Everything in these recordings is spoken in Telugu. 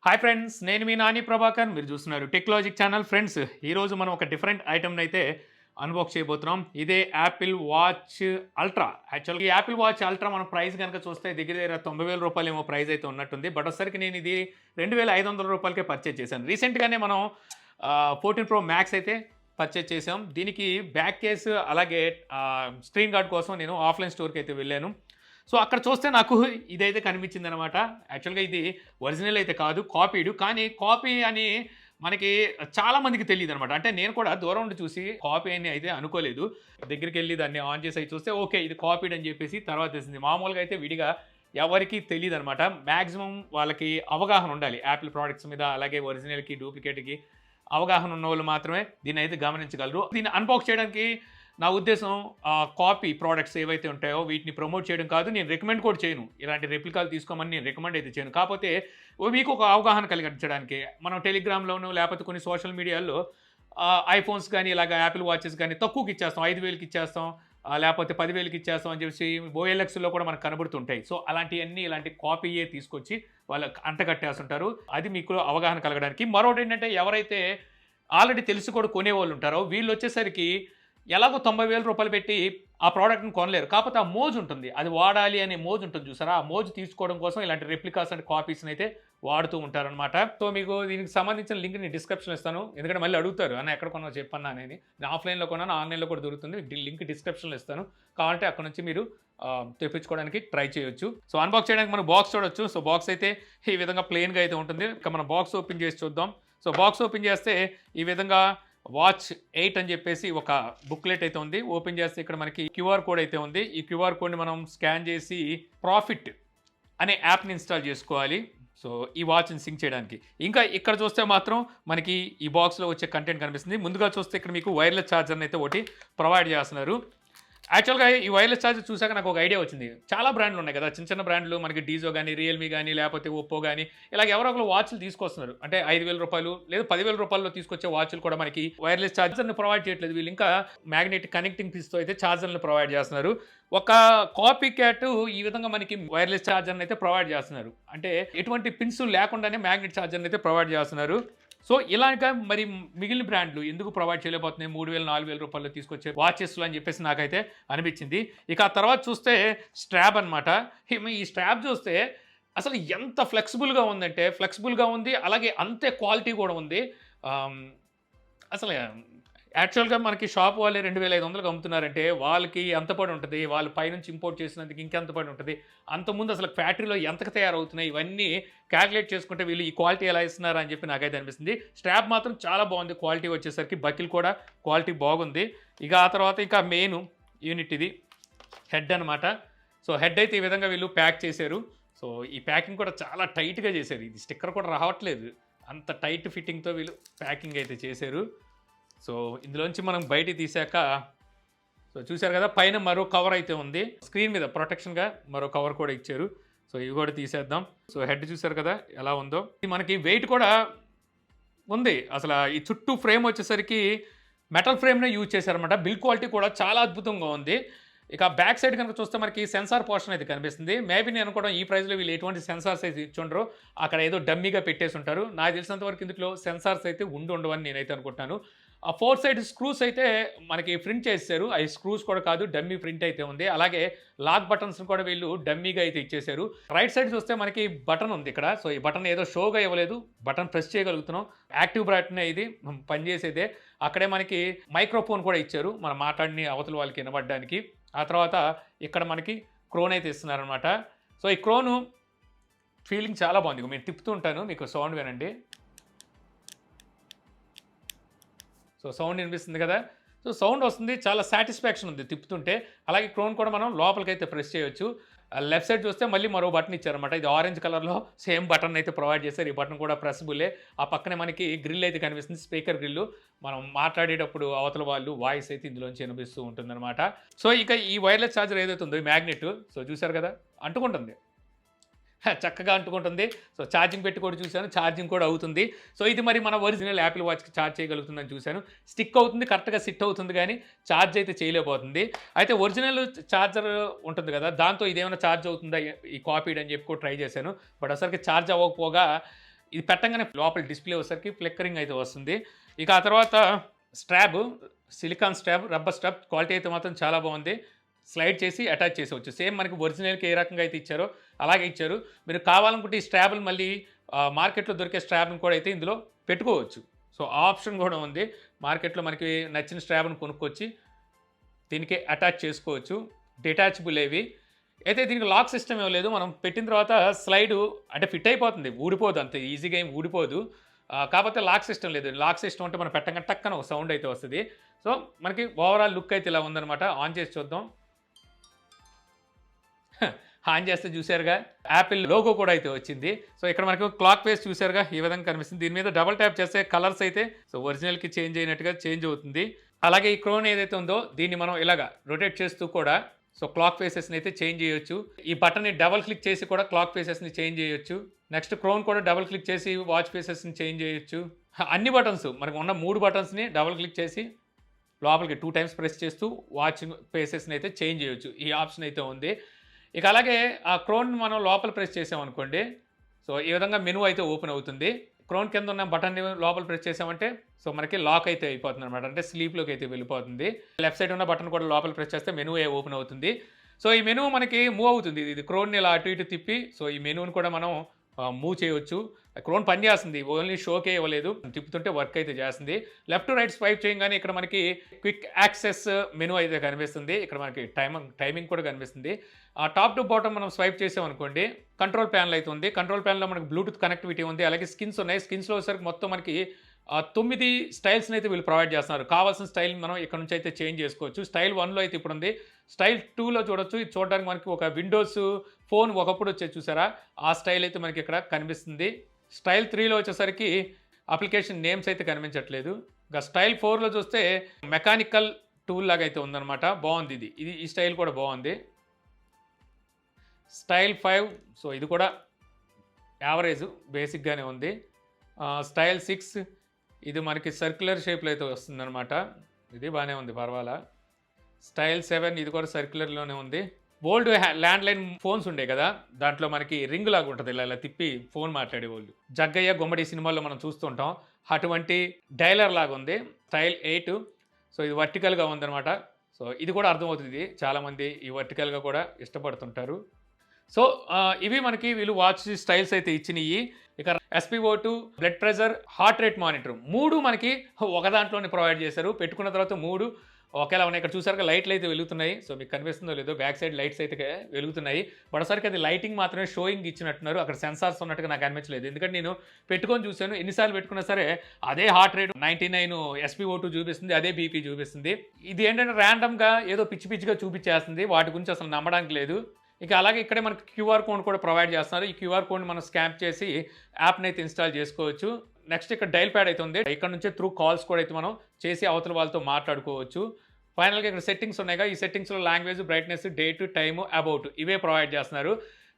హాయ్ ఫ్రెండ్స్, నేను మీ నాని ప్రభాకర్. మీరు చూస్తున్నారు టెక్నాలజిక్ ఛానల్. ఫ్రెండ్స్, ఈరోజు మనం ఒక డిఫరెంట్ ఐటమ్ని అయితే అన్బాక్స్ చేయబోతున్నాం. ఇదే యాపిల్ వాచ్ అల్ట్రా. యాక్చువల్గా ఈ యాపిల్ వాచ్ అల్ట్రా మన ప్రైస్ కనుక చూస్తే దగ్గర దగ్గర 90,000 రూపాయలు ఏమో ప్రైస్ అయితే ఉన్నట్టుంది. బట్ ఒకసారికి నేను ఇది 2,500 రూపాయలకే పర్చేజ్ చేశాను. రీసెంట్గానే మనం 14 Pro మ్యాక్స్ అయితే పర్చేజ్ చేసాం. దీనికి బ్యాక్ కేస్ అలాగే స్క్రీన్ గార్డ్ కోసం నేను ఆఫ్లైన్ స్టోర్కి అయితే వెళ్ళాను. సో అక్కడ చూస్తే నాకు ఇదైతే కనిపించింది అనమాట. యాక్చువల్గా ఇది ఒరిజినల్ అయితే కాదు, కాపీడు. కానీ కాపీ అని మనకి చాలామందికి తెలియదు అనమాట. అంటే నేను కూడా దూరం ఉండి చూసి కాపీ అని అయితే అనుకోలేదు. దగ్గరికి వెళ్ళి దాన్ని ఆన్ చేసి చూస్తే ఓకే ఇది కాపీడ్ అని చెప్పేసి తర్వాత తెలిసింది. మామూలుగా అయితే విడిగా ఎవరికి తెలియదు అనమాట. మ్యాక్సిమం వాళ్ళకి అవగాహన ఉండాలి యాపిల్ ప్రోడక్ట్స్ మీద, అలాగే ఒరిజినల్కి డూప్లికేట్కి అవగాహన ఉన్న వాళ్ళు మాత్రమే దీన్ని అయితే గమనించగలరు. దీన్ని అన్బాక్స్ చేయడానికి నా ఉద్దేశం కాపీ ప్రోడక్ట్స్ ఏవైతే ఉంటాయో వీటిని ప్రమోట్ చేయడం కాదు. నేను రికమెండ్ కూడా చేయను, ఇలాంటి రెప్లికాలు తీసుకోమని నేను రికమెండ్ అయితే చేయను. కాకపోతే మీకు ఒక అవగాహన కలిగించడానికి మనం టెలిగ్రామ్లోనూ లేకపోతే కొన్ని సోషల్ మీడియాలో ఐఫోన్స్ కానీ ఇలాగ యాపిల్ వాచెస్ కానీ తక్కువకి ఇచ్చేస్తాం, 5,000కి ఇచ్చేస్తాం, లేకపోతే 10,000కి ఇచ్చేస్తాం అని చెప్పేసి OLXలో కూడా మనకు కనబడుతుంటాయి. సో అలాంటివన్నీ ఇలాంటి కాపీయే తీసుకొచ్చి వాళ్ళకి అంటగట్టేస్తుంటారు. అది మీకు అవగాహన కలగడానికి. మరొకటి ఏంటంటే, ఎవరైతే ఆల్రెడీ తెలిసి కూడా కొనేవాళ్ళు ఉంటారో వీళ్ళు వచ్చేసరికి ఎలాగో 90,000 రూపాయలు పెట్టి ఆ ప్రోడక్ట్ని కొనలేరు. కాకపోతే ఆ మోజు ఉంటుంది, అది వాడాలి అనే మోజు ఉంటుంది చూసారా. ఆ మోజు తీసుకోవడం కోసం ఇలాంటి రెప్లికాస్ అండ్ కాపీస్ని అయితే వాడుతూ ఉంటారనమాట. సో మీకు దీనికి సంబంధించిన లింక్ని డిస్క్రిప్షన్ ఇస్తాను. ఎందుకంటే మళ్ళీ అడుగుతారు అన్న ఎక్కడ కొన్నా చెప్పన్నా అనేది. నేను ఆఫ్లైన్లో కొన్నాను, ఆన్లైన్లో కూడా దొరుకుతుంది. లింక్ డిస్క్రిప్షన్లో ఇస్తాను, కావాలంటే అక్కడ నుంచి మీరు తెప్పించుకోవడానికి ట్రై చేయొచ్చు. సో అన్బాక్స్ చేయడానికి మనం బాక్స్ చూడొచ్చు. సో బాక్స్ అయితే ఈ విధంగా ప్లెయిన్గా అయితే ఉంటుంది. ఇక మనం బాక్స్ ఓపెన్ చేసి చూద్దాం. సో బాక్స్ ఓపెన్ చేస్తే ఈ విధంగా వాచ్ 8 అని చెప్పేసి ఒక బుక్లెట్ అయితే ఉంది. ఓపెన్ చేస్తే ఇక్కడ మనకి క్యూఆర్ కోడ్ అయితే ఉంది. ఈ క్యూఆర్ కోడ్ని మనం స్కాన్ చేసి ప్రాఫిట్ అనే యాప్ని ఇన్స్టాల్ చేసుకోవాలి. సో ఈ వాచ్ని సింక్ చేయడానికి. ఇంకా ఇక్కడ చూస్తే మాత్రం మనకి ఈ బాక్స్లో వచ్చే కంటెంట్ కనిపిస్తుంది. ముందుగా చూస్తే ఇక్కడ మీకు వైర్లెస్ ఛార్జర్ని అయితే ఒకటి ప్రొవైడ్ చేస్తున్నారు. యాక్చువల్గా ఈ వైర్లెస్ ఛార్జర్ చూసాక నాకు ఒక ఐడియా వచ్చింది. చాలా బ్రాండ్లు ఉన్నాయి కదా, చిన్న చిన్న బ్రాండ్లు మనకి డీజో కానీ, రియల్మీ కానీ, లేకపోతే ఒప్పో కానీ, ఇలాగ ఎవరో ఒకరు వాచ్లు తీసుకొస్తున్నారు. అంటే 5,000 రూపాయలు లేదా 10,000 రూపాయల్లో తీసుకొచ్చే వాచ్లు కూడా మనకి వైర్లెస్ ఛార్జర్ని ప్రొవైడ్ చేయట్లేదు. వీళ్ళు ఇంకా మ్యాగ్నెటిక్ కనెక్టింగ్ పీస్తో అయితే ఛార్జర్ని ప్రొవైడ్ చేస్తున్నారు. ఒక కాపీ క్యాట్ ఈ విధంగా మనకి వైర్లెస్ ఛార్జర్ని అయితే ప్రొవైడ్ చేస్తున్నారు. అంటే ఎటువంటి పిన్స్ లేకుండానే మ్యాగ్నెట్ ఛార్జర్ని అయితే ప్రొవైడ్ చేస్తున్నారు. సో ఇలాగా మరి మిగిలిన బ్రాండ్లు ఎందుకు ప్రొవైడ్ చేయలేకపోతున్నాయి 3,000, 4,000 రూపాయలు తీసుకొచ్చే వాచెస్లు అని చెప్పేసి నాకైతే అనిపించింది. ఇక ఆ తర్వాత చూస్తే స్ట్రాప్ అనమాట. ఈ స్ట్రాప్ చూస్తే అసలు ఎంత ఫ్లెక్సిబుల్గా ఉందంటే ఫ్లెక్సిబుల్గా ఉంది, అలాగే అంతే క్వాలిటీ కూడా ఉంది. అసలు యాక్చువల్గా మనకి షాప్ వాళ్ళే 2,500కి అమ్ముతున్నారంటే వాళ్ళకి ఎంత పడి ఉంటుంది, వాళ్ళు పైనుంచి ఇంపోర్ట్ చేసినందుకు ఇంకెంత పడి ఉంటుంది, అంతకుముందు అసలు ఫ్యాక్టరీలో ఎంతకు తయారవుతున్నాయి, ఇవన్నీ క్యాలిక్యులేట్ చేసుకుంటే వీళ్ళు ఈ క్వాలిటీ ఎలా ఇస్తున్నారు అని చెప్పి నాకైతే అనిపిస్తుంది. స్ట్రాప్ మాత్రం చాలా బాగుంది. క్వాలిటీ వచ్చేసరికి బకిల్ కూడా క్వాలిటీ బాగుంది. ఇక ఆ తర్వాత ఇంకా మెయిన్ యూనిట్ ఇది హెడ్ అనమాట. సో హెడ్ అయితే ఈ విధంగా వీళ్ళు ప్యాక్ చేశారు. సో ఈ ప్యాకింగ్ కూడా చాలా టైట్గా చేశారు. ఇది స్టిక్కర్ కూడా రావట్లేదు, అంత టైట్ ఫిట్టింగ్తో వీళ్ళు ప్యాకింగ్ అయితే చేశారు. సో ఇందులోంచి మనం బయటికి తీసాక సో చూసారు కదా, పైన మరో కవర్ అయితే ఉంది. స్క్రీన్ మీద ప్రొటెక్షన్గా మరో కవర్ కూడా ఇచ్చారు. సో ఇవి కూడా తీసేద్దాం. సో హెడ్ చూసారు కదా ఎలా ఉందో. మనకి వెయిట్ కూడా ఉంది. అసలు ఈ చుట్టూ ఫ్రేమ్ వచ్చేసరికి మెటల్ ఫ్రేమ్నే యూజ్ చేశారనమాట. బిల్డ్ క్వాలిటీ కూడా చాలా అద్భుతంగా ఉంది. ఇక బ్యాక్ సైడ్ కనుక చూస్తే మనకి సెన్సార్ పోర్షన్ అయితే కనిపిస్తుంది. మేబీ నేను అనుకోవడం ఈ ప్రైస్లో వీళ్ళు ఎటువంటి సెన్సార్స్ అయితే ఇచ్చుండ్రో, అక్కడ ఏదో డమ్మీగా పెట్టేసి ఉంటారు. నాకు తెలిసినంత వరకు ఇందులో సెన్సార్స్ అయితే ఉండవని నేనైతే అనుకుంటున్నాను. ఆ 4 సైడ్ స్క్రూస్ అయితే మనకి ప్రింట్ చేశారు. అవి స్క్రూస్ కూడా కాదు, డమ్మీ ప్రింట్ అయితే ఉంది. అలాగే లాక్ బటన్స్ కూడా వీళ్ళు డమ్మీగా అయితే ఇచ్చేశారు. రైట్ సైడ్ చూస్తే మనకి బటన్ ఉంది ఇక్కడ. సో ఈ బటన్ ఏదో షోగా ఇవ్వలేదు, బటన్ ప్రెస్ చేయగలుగుతున్నాం. యాక్టివ్ బటన్ ఇది పనిచేసేదే. అక్కడే మనకి మైక్రోఫోన్ కూడా ఇచ్చారు, మనం మాట్లాడిని అవతల వాళ్ళకి వినబడడానికి. ఆ తర్వాత ఇక్కడ మనకి క్రోన్ అయితే ఇస్తున్నారనమాట. సో ఈ క్రోను ఫీలింగ్ చాలా బాగుంది. నేను తిప్పుతూ ఉంటాను, మీకు సౌండ్ వినండి. సో సౌండ్ వినిపిస్తుంది కదా. సో సౌండ్ వస్తుంది, చాలా సాటిస్ఫాక్షన్ ఉంది తిప్పుతుంటే. అలాగే క్రోన్ కూడా మనం లోపలికైతే ప్రెస్ చేయొచ్చు. లెఫ్ట్ సైడ్ చూస్తే మళ్ళీ మరో బటన్ ఇచ్చారనమాట. ఇది ఆరెంజ్ కలర్లో సేమ్ బటన్ అయితే ప్రొవైడ్ చేశారు. ఈ బటన్ కూడా ప్రెస్బుల్లే. ఆ పక్కనే మనకి గ్రిల్ అయితే కనిపిస్తుంది, స్పీకర్ గ్రిల్లు. మనం మాట్లాడేటప్పుడు అవతల వాళ్ళు వాయిస్ అయితే ఇందులోంచి వినిపిస్తూ ఉంటుందన్నమాట. సో ఇక ఈ వైర్లెస్ ఛార్జర్ ఏదైతే ఉందో మ్యాగ్నెట్, సో చూసారు కదా అంటుకుంటుంది, చక్కగా అంటుకుంటుంది. సో ఛార్జింగ్ పెట్టి కూడా చూశాను, ఛార్జింగ్ కూడా అవుతుంది. సో ఇది మరి మన ఒరిజినల్ యాపిల్ వాచ్కి ఛార్జ్ చేయగలుగుతుందని చూశాను. స్టిక్ అవుతుంది, కరెక్ట్గా సిట్ అవుతుంది, కానీ ఛార్జ్ అయితే చేయలేకపోతుంది. అయితే ఒరిజినల్ ఛార్జర్ ఉంటుంది కదా, దాంతో ఇదేమైనా ఛార్జ్ అవుతుందా ఈ కాపీడ్ అని చెప్పి కూడా ట్రై చేశాను. బట్ అసలుకి ఛార్జ్ అవ్వకపోగా ఇది పెట్టంగానే లోపల డిస్ప్లే వచ్చేసరికి ఫ్లిక్కరింగ్ అయితే వస్తుంది. ఇక ఆ తర్వాత strap, silicon strap, rubber strap quality అయితే మాత్రం చాలా బాగుంది. స్లైడ్ చేసి అటాచ్ చేసేవచ్చు. సేమ్ మనకి ఒరిజినల్కి ఏ రకంగా అయితే ఇచ్చారో అలాగే ఇచ్చారు. మీరు కావాలనుకుంటే ఈ స్ట్రాప్లు మళ్ళీ మార్కెట్లో దొరికే స్ట్రాప్ని కూడా అయితే ఇందులో పెట్టుకోవచ్చు. సో ఆ ఆప్షన్ కూడా ఉంది. మార్కెట్లో మనకి నచ్చిన స్ట్రాప్ని కొనుక్కొచ్చి దీనికి అటాచ్ చేసుకోవచ్చు. డిటాచబుల్ ఏవి అయితే దీనికి లాక్ సిస్టమ్ ఏం లేదు. మనం పెట్టిన తర్వాత స్లైడు అంటే ఫిట్ అయిపోతుంది, ఊడిపోదు, అంత ఈజీగా ఏం ఊడిపోదు. కాకపోతే లాక్ సిస్టమ్ లేదు. లాక్ సిస్టమ్ అంటే మనం పెట్టగానే టక్కన ఒక సౌండ్ అయితే వస్తుంది. సో మనకి ఓవరాల్ లుక్ అయితే ఇలా ఉందన్నమాట. ఆన్ చేసి చూద్దాం. ఆన్ చేస్తే చూసారుగా యాపిల్ లోగో కూడా అయితే వచ్చింది. సో ఇక్కడ మనకు క్లాక్ ఫేస్ చూసారుగా ఈ విధంగా కనిపిస్తుంది. దీని మీద డబుల్ ట్యాప్ చేస్తే కలర్స్ అయితే సో ఒరిజినల్కి చేంజ్ అయినట్టుగా చేంజ్ అవుతుంది. అలాగే ఈ క్రోన్ ఏదైతే ఉందో దీన్ని మనం ఇలాగా రొటేట్ చేస్తూ కూడా సో క్లాక్ ఫేసెస్ని అయితే చేంజ్ చేయొచ్చు. ఈ బటన్ని డబుల్ క్లిక్ చేసి కూడా క్లాక్ ఫేసెస్ని చేంజ్ చేయొచ్చు. నెక్స్ట్ క్రోన్ కూడా డబుల్ క్లిక్ చేసి వాచ్ ఫేసెస్ని చేంజ్ చేయొచ్చు. అన్ని బటన్స్ మనకు ఉన్న 3 బటన్స్ని డబుల్ క్లిక్ చేసి లోపలికి 2 టైమ్స్ ప్రెస్ చేస్తూ వాచ్ ఫేసెస్ని అయితే చేంజ్ చేయొచ్చు. ఈ ఆప్షన్ అయితే ఉంది. ఇక అలాగే ఆ క్రోన్ మనం లోపల ప్రెస్ చేసామనుకోండి సో ఈ విధంగా మెనూ అయితే ఓపెన్ అవుతుంది. క్రోన్ కింద ఉన్న బటన్ని లోపల ప్రెస్ చేసామంటే సో మనకి లాక్ అయితే అయిపోతుంది అనమాట. అంటే స్లీప్లోకి అయితే వెళ్ళిపోతుంది. లెఫ్ట్ సైడ్ ఉన్న బటన్ కూడా లోపల ప్రెస్ చేస్తే మెనూ ఓపెన్ అవుతుంది. సో ఈ మెనూ మనకి మూవ్ అవుతుంది. ఇది క్రోన్ని ఇలా అటు ఇటు తిప్పి సో ఈ మెనూని కూడా మనం మూవ్ చేయవచ్చు. క్రోన్ పని చేస్తుంది, ఓన్లీ షోకే ఇవ్వలేదు, తిప్పుతుంటే వర్క్ అయితే చేస్తుంది. లెఫ్ట్ టు రైట్ స్వైప్ చేయగానే ఇక్కడ మనకి క్విక్ యాక్సెస్ మెనూ అయితే కనిపిస్తుంది. ఇక్కడ మనకి టైమింగ్ కూడా కనిపిస్తుంది. టాప్ టు బాటమ్ మనం స్వైప్ చేసామనుకోండి కంట్రోల్ ప్యానల్ అయితే ఉంది. కంట్రోల్ ప్యానల్లో మనకి బ్లూటూత్ కనెక్టివిటీ ఉంది. అలాగే స్కిన్స్ ఉన్నాయి. స్కిన్స్లో వచ్చేసరికి మొత్తం మనకి 9 స్టైల్స్ని అయితే వీళ్ళు ప్రొవైడ్ చేస్తున్నారు. కావాల్సిన స్టైల్ మనం ఇక్కడ నుంచి అయితే చేంజ్ చేసుకోవచ్చు. స్టైల్ 1లో అయితే ఇప్పుడు ఉంది. స్టైల్ 2లో చూడొచ్చు. ఇది చూడడానికి మనకి ఒక విండోస్ ఫోన్ ఒకప్పుడు వచ్చేది చూసారా, ఆ స్టైల్ అయితే మనకి ఇక్కడ కనిపిస్తుంది. స్టైల్ 3లో వచ్చేసరికి అప్లికేషన్ నేమ్స్ అయితే కనిపించట్లేదు. ఇంకా స్టైల్ 4లో చూస్తే మెకానికల్ టూల్ లాగా అయితే ఉందన్నమాట. బాగుంది ఇది ఈ స్టైల్ కూడా బాగుంది. స్టైల్ 5 సో ఇది కూడా యావరేజ్ బేసిక్గానే ఉంది. స్టైల్ 6 ఇది మనకి సర్క్యులర్ షేప్లో అయితే వస్తుందన్నమాట. ఇది బాగానే ఉంది, పర్వాలా. స్టైల్ 7 ఇది కూడా సర్క్యులర్లోనే ఉంది. ఓల్డ్ ల్యాండ్లైన్ ఫోన్స్ ఉండే కదా, దాంట్లో మనకి రింగ్ లాగా ఉంటుంది, ఇలా తిప్పి ఫోన్ మాట్లాడేవాళ్ళు. జగ్గయ్య గుమ్మడి సినిమాల్లో మనం చూస్తుంటాం. అటువంటి డైలర్ లాగా ఉంది. స్టైల్ 8 సో ఇది వర్టికల్గా ఉందన్నమాట. సో ఇది కూడా అర్థమవుతుంది, చాలామంది ఈ వర్టికల్గా కూడా ఇష్టపడుతుంటారు. సో ఇవి మనకి వీళ్ళు వాచ్ స్టైల్స్ అయితే ఇచ్చినాయి. ఇక SpO2, blood pressure, heart rate monitor 3 మనకి ఒక దాంట్లోనే ప్రొవైడ్ చేశారు. పెట్టుకున్న తర్వాత 3 ఒకేలా ఉన్నాయి. ఇక్కడ చూసారుగా లైట్లు అయితే వెలుగుతున్నాయి. సో మీకు కనిపిస్తుందో లేదో బ్యాక్ సైడ్ లైట్స్ అయితే వెలుగుతున్నాయి. ఒకసారికి అది లైటింగ్ మాత్రమే షోయింగ్ ఇచ్చినట్టున్నారు. అక్కడ సెన్సార్స్ ఉన్నట్టుగా నాకు అనిపించలేదు. ఎందుకంటే నేను పెట్టుకొని చూశాను, ఎన్నిసార్లు పెట్టుకున్నా సరే అదే హార్ట్ రేట్ 99 SpO2 చూపిస్తుంది, అదే బీపీ చూపిస్తుంది. ఇది ఏంటంటే ర్యాండమ్గా ఏదో పిచ్చిగా చూపించేస్తుంది. వాటి గురించి అసలు నమ్మడానికి లేదు. ఇక అలాగే ఇక్కడే మనకి QR కోడ్ కూడా ప్రొవైడ్ చేస్తున్నారు. ఈ QR కోడ్ని మనం స్కాన్ చేసి యాప్ని అయితే ఇన్స్టాల్ చేసుకోవచ్చు. నెక్స్ట్ ఇక్కడ డైల్ ప్యాడ్ అయితే ఉంది. ఇక్కడ నుంచే త్రూ కాల్స్ కూడా అయితే మనం చేసి అవతల వాళ్ళతో మాట్లాడుకోవచ్చు. ఫైనల్గా ఇక్కడ సెట్టింగ్స్ ఉన్నాయిగా, ఈ సెట్టింగ్స్లో language, brightness, date, time, about ఇవే ప్రొవైడ్ చేస్తున్నారు.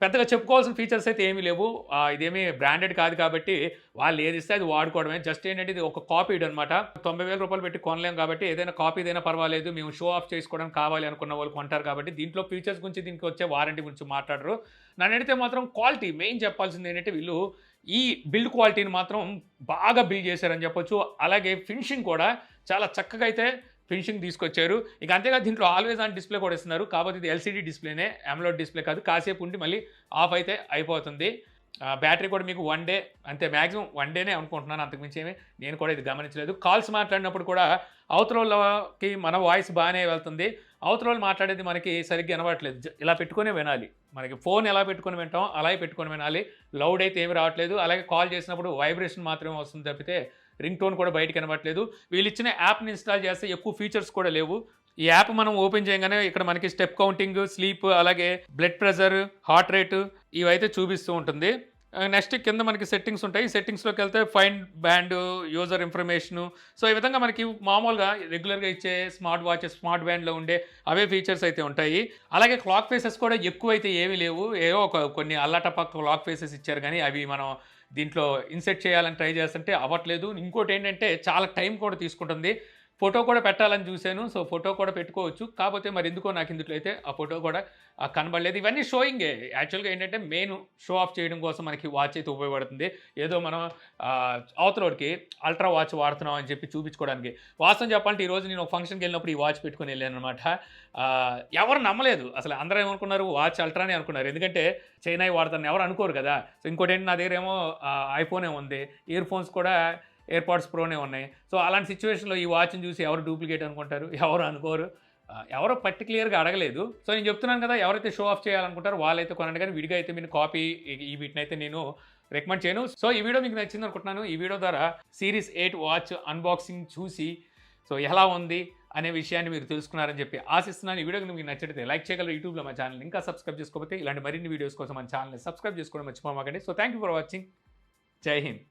పెద్దగా చెప్పుకోవాల్సిన ఫీచర్స్ అయితే ఏమీ లేవు. ఇదేమీ బ్రాండెడ్ కాదు కాబట్టి వాళ్ళు ఏది ఇస్తే అది వాడుకోవడమే. జస్ట్ ఏంటంటే ఇది ఒక కాపీడ్ అనమాట. 90,000 రూపాయలు పెట్టి కొనలేం కాబట్టి ఏదైనా కాపీ ఏదైనా పర్వాలేదు, మేము షో ఆఫ్ చేసుకోవడానికి కావాలి అనుకున్న వాళ్ళు కొంటారు కాబట్టి దీంట్లో ఫీచర్స్ గురించి, దీనికి వచ్చే వారంటీ గురించి మాట్లాడరు. నన్ను అడిగితే మాత్రం క్వాలిటీ మెయిన్ చెప్పాల్సింది ఏంటంటే వీళ్ళు ఈ బిల్డ్ క్వాలిటీని మాత్రం బాగా బిల్డ్ చేశారని చెప్పొచ్చు. అలాగే ఫినిషింగ్ కూడా చాలా చక్కగా అయితే ఫినిషింగ్ తీసుకొచ్చారు. ఇక అంతేగా దీంట్లో ఆల్వేస్ ఆన్ డిస్ప్లే కూడా ఇస్తున్నారు. కాకపోతే ఇది LCD డిస్ప్లేనే, AMOLED డిస్ప్లే కాదు. కాసేపు ఉండి మళ్ళీ ఆఫ్ అయితే అయిపోతుంది. బ్యాటరీ కూడా మీకు 1 డే అంతే, మ్యాక్సిమం 1 డేనే అనుకుంటున్నాను, అంతకుమించి ఏమి నేను కూడా ఇది గమనించలేదు. కాల్స్ మాట్లాడినప్పుడు కూడా అవతలకి మన వాయిస్ బాగానే వెళ్తుంది. అవతల మాట్లాడేది మనకి సరిగ్గా వినవట్లేదు. ఇలా పెట్టుకునే వినాలి. మనకి ఫోన్ ఎలా పెట్టుకొని వింటాం అలాగే పెట్టుకొని వినాలి. లౌడ్ అయితే ఏమి రావట్లేదు. అలాగే కాల్ చేసినప్పుడు వైబ్రేషన్ మాత్రమే వస్తుంది తప్పితే రింగ్ టోన్ కూడా బయటకు కనబడట్లేదు. వీళ్ళు ఇచ్చిన యాప్ని ఇన్స్టాల్ చేస్తే ఎక్కువ ఫీచర్స్ కూడా లేవు. ఈ యాప్ మనం ఓపెన్ చేయగానే ఇక్కడ మనకి స్టెప్ కౌంటింగ్, స్లీప్, అలాగే బ్లడ్ ప్రెషర్, హార్ట్ రేటు ఇవైతే చూపిస్తూ ఉంటుంది. నెక్స్ట్ కింద మనకి సెట్టింగ్స్ ఉంటాయి. సెట్టింగ్స్లోకి వెళ్తే find band, user information, so ఈ విధంగా మనకి మామూలుగా రెగ్యులర్గా ఇచ్చే స్మార్ట్ వాచెస్, స్మార్ట్ బ్యాండ్లో ఉండే అవే ఫీచర్స్ అయితే ఉంటాయి. అలాగే క్లాక్ ఫేసెస్ కూడా ఎక్కువ అయితే ఏమీ లేవు. ఏవో కొన్ని అల్లటపక్క క్లాక్ ఫేసెస్ ఇచ్చారు కానీ అవి మనం దీంట్లో ఇన్సెట్ చేయాలని ట్రై చేస్తుంటే అవ్వట్లేదు. ఇంకోటి ఏంటంటే చాలా టైం కూడా తీసుకుంటుంది. ఫోటో కూడా పెట్టాలని చూశాను. సో, ఫోటో కూడా పెట్టుకోవచ్చు. కాపోతే మరి ఎందుకో నాకు ఇందులో అయితే ఆ ఫోటో కూడా కనబడలేదు. ఇవన్నీ షోయింగే. యాక్చువల్‌గా ఏంటంటే మెయిన్ షో ఆఫ్ చేయడం కోసం మనకి వాచ్ అయితే ఉపయోగపడుతుంది. ఏదో మనం అవతలోడికి అల్ట్రా వాచ్ వాడుతున్నాం అని చెప్పి చూపించుకోవడానికి. వాస్తవం చెప్పాలంటే ఈరోజు నేను ఒక ఫంక్షన్‌కి వెళ్ళినప్పుడు ఈ వాచ్ పెట్టుకొని వెళ్ళాననమాట. ఎవరు నమ్మలేదు. అసలు అందరూ ఏమనుకున్నారు వాచ్ అల్ట్రానే అనుకున్నారు. ఎందుకంటే చైనాయి వాడతారని ఎవరు అనుకోరు కదా! సో, ఇంకోటేంటి నా దగ్గరేమో ఐఫోనే ఉంది. ఇయర్ ఫోన్స్ కూడా ఎయిర్‌పాడ్స్ ప్రోనే ఉన్నాయి. సో, అలాంటి సిట్యుయేషన్‌లో ఈ వాచ్‌ని చూసి ఎవరు డూప్లికేట్ అనుకుంటారు? ఎవరు అనుకోరు. ఎవరో పర్టిక్యులర్‌గా అడగలేదు. సో, నేను చెప్తున్నాను కదా! ఎవరైతే షో ఆఫ్ చేయాలనుకుంటారో వాళ్ళైతే కొనండి గానీ విడిగా అయితే మీరు కాపీ వీటినైతే నేను రికమెండ్ చేయను. సో, ఈ వీడియో మీకు నచ్చిందనుకుంటున్నాను. ఈ వీడియో ద్వారా సిరీస్ 8 వాచ్ అన్బాక్సింగ్ చూసి సో, ఎలా ఉంది అనే విషయాన్ని మీరు తెలుసుకున్నారని చెప్పి ఆశిస్తున్నాను. ఈ వీడియో మీకు నచ్చినట్లయితే లైక్ చేయగలరు. యూట్యూబ్‌లో మా ఛానల్‌ని ఇంకా సబ్స్క్రైబ్ చేసుకోకపోతే ఇలాంటి మరిన్ని వీడియోస్ కోసం మన ఛానల్‌ని సబ్స్క్రైబ్ చేసుకోవడం మర్చిపోమాకండి. So, thank you for watching. Jai Hind.